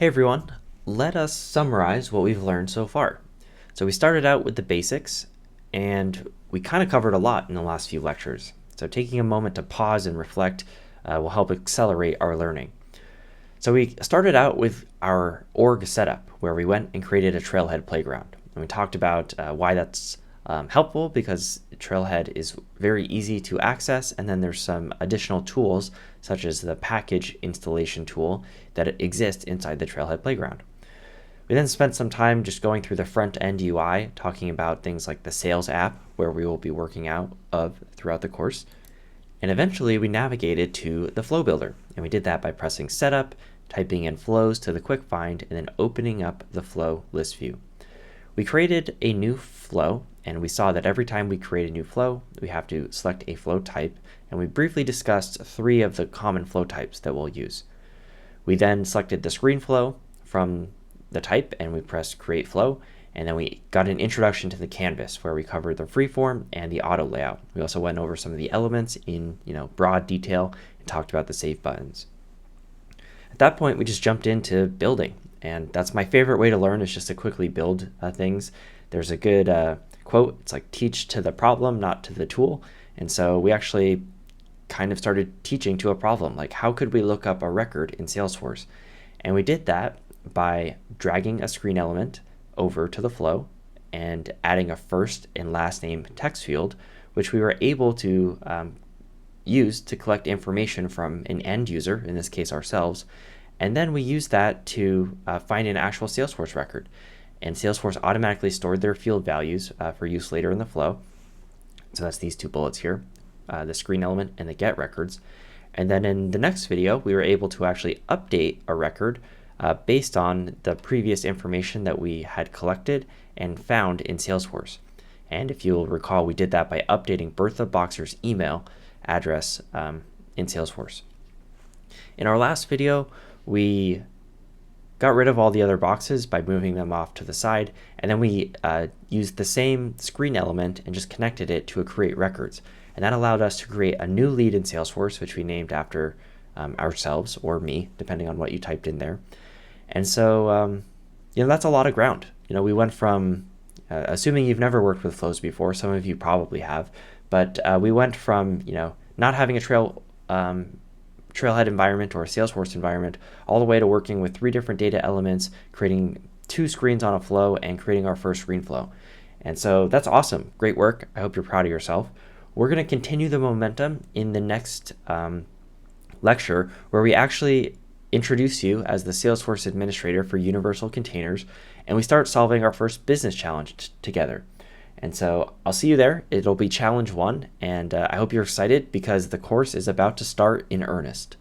Hey everyone, let us summarize what we've learned so far. So we started out with the basics, and we kind of covered a lot in the last few lectures. So taking a moment to pause and reflect will help accelerate our learning. So we started out with our org setup, where we went and created a Trailhead playground. And we talked about why that's helpful, because Trailhead is very easy to access, and then there's some additional tools such as the package installation tool that exists inside the Trailhead playground. We then spent some time just going through the front-end UI, talking about things like the sales app, where we will be working out of throughout the course. And eventually we navigated to the Flow Builder, and we did that by pressing Setup, typing in flows to the quick find, and then opening up the flow list view. We created a new flow, and we saw that every time we create a new flow, we have to select a flow type, and we briefly discussed 3 of the common flow types that we'll use. We then selected the screen flow from the type, and we pressed create flow, and then we got an introduction to the canvas where we covered the freeform and the auto layout. We also went over some of the elements in broad detail and talked about the save buttons. At that point, we just jumped into building, and that's my favorite way to learn, is just to quickly build things. There's a good quote, it's like teach to the problem, not to the tool. And so we actually kind of started teaching to a problem, like how could we look up a record in Salesforce? And we did that by dragging a screen element over to the flow and adding a first and last name text field, which we were able to use to collect information from an end user, in this case ourselves, and then we used that to find an actual Salesforce record. And Salesforce automatically stored their field values for use later in the flow. So that's these 2 bullets here, the screen element and the get records. And then in the next video, we were able to actually update a record based on the previous information that we had collected and found in Salesforce. And if you'll recall, we did that by updating Bertha Boxer's email address in Salesforce. In our last video, we got rid of all the other boxes by moving them off to the side, and then we used the same screen element and just connected it to a create records. And that allowed us to create a new lead in Salesforce, which we named after ourselves or me, depending on what you typed in there. And so, that's a lot of ground. We went from, assuming you've never worked with flows before, some of you probably have, but we went from, not having a Trailhead environment or a Salesforce environment, all the way to working with 3 different data elements, creating 2 screens on a flow, and creating our first screen flow. And so that's awesome. Great work. I hope you're proud of yourself. We're going to continue the momentum in the next lecture, where we actually introduce you as the Salesforce administrator for universal containers, and we start solving our first business challenge together. And so I'll see you there. It'll be challenge 1, and I hope you're excited because the course is about to start in earnest.